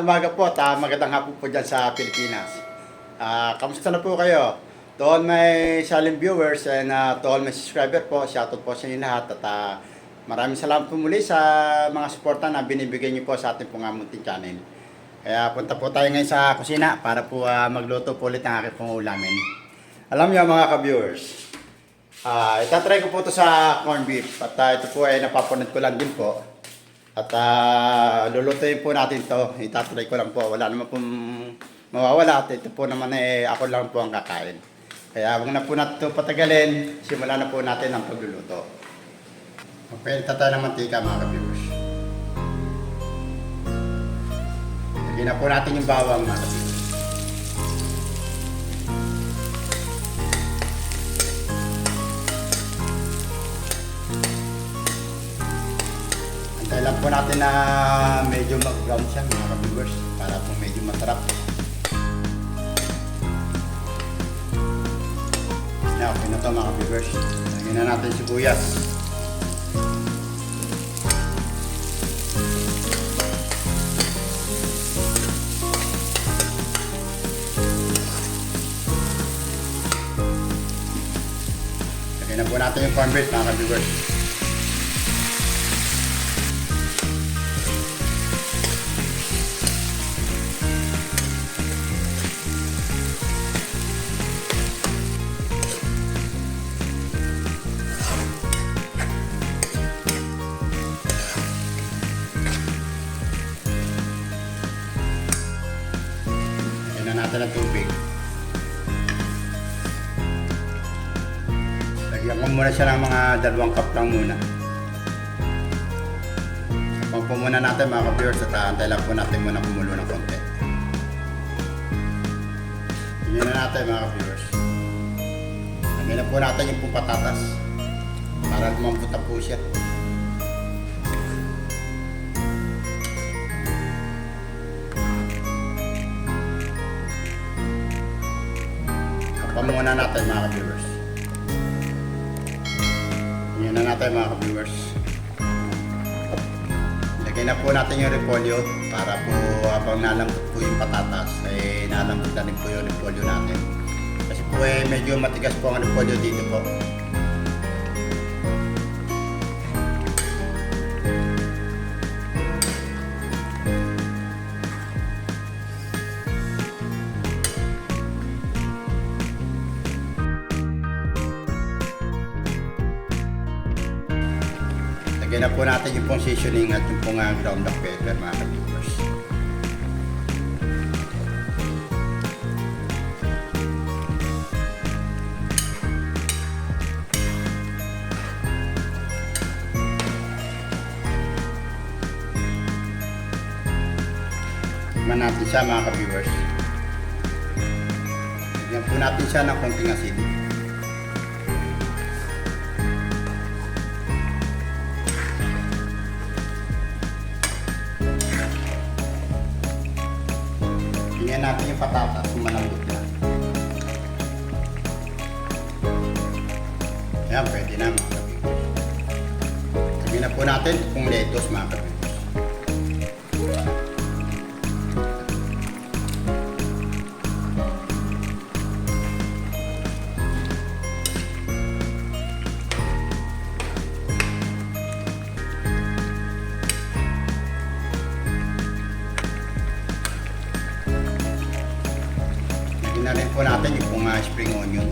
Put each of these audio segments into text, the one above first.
umaga po at magandang hapon po dyan sa Pilipinas. Kamusta na po kayo? To all my silent viewers and to all my subscriber po, shoutout po sa inyo lahat at maraming salamat po muli sa mga suporta na binibigay niyo po sa ating pong munting channel. Kaya punta po tayo ngayon sa kusina para po magluto po ulit ng aking pong ulamin. Alam niyo mga ka-viewers, itatry ko po ito sa corned beef at ito po ay napapunod ko lang din po. At lulutuin po natin to. Itatry ko lang po. Wala naman pong mawawala. At ito po naman ako lang po ang kakain. Kaya huwag na po natin ito patagalin. Simulan na po natin ang pagluluto. Okay, tayo ng mantika mga ka-viewers. Lagyan na po natin yung bawang mga ka-viewers. Antayin lang po natin na medyo mag-brown siya mga ka-viewers para po medyo masarap. Okay na ito mga ka-viewers. Lagyan na natin sibuyas. Lagyan na po natin yung corned beef mga ka-viewers. Natin ng tubig. Lagyan ko muna siya ng mga 2 cup lang muna. Sapang po muna natin mga ka-viewers at antay lang po natin muna kumulo ng konti. Tingnan na natin mga ka-viewers. Lagyan na po natin yung pong patatas para lumambot na po siya. Muna natin mga ka-viewers. Yan na natin mga ka-viewers. Lagay na po natin yung repolyo para po habang nalambot po yung patatas ay nalambot na rin po yung repolyo natin. Kasi po medyo matigas po ang repolyo dito po. Lagyan na po natin yung pong seasoning at yung pong ground black pepper mga ka-viewers. Tignan natin siya mga ka-viewers. Lagyan po natin siya ng konting asin. Tingnan natin yung patatas kung malambot na. Ayan, pwede na mga ka-viewers. Lagyan na po natin kung lettuce mga ka-viewers. Na rin po natin yung pong spring onion.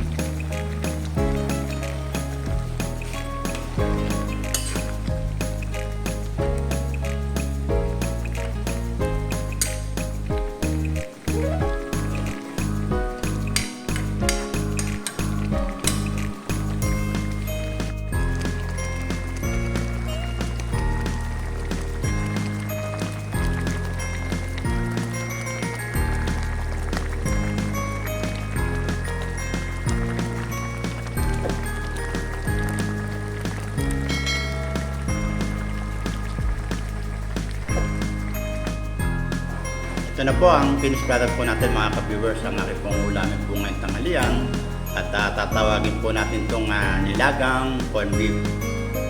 Ito na po ang finished product po natin mga ka-viewers, ang aking pong ulamin po ngayong tanghalian. At tatawagin po natin itong nilagang corned beef.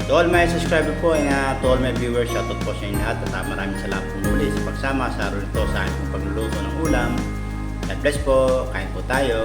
To all my subscriber po and to all my viewers, shoutout po sa inyo lahat at maraming salamat po muli sa kasama sa araw nito sa aking pagluluto ng ulam. God bless po, kain po tayo.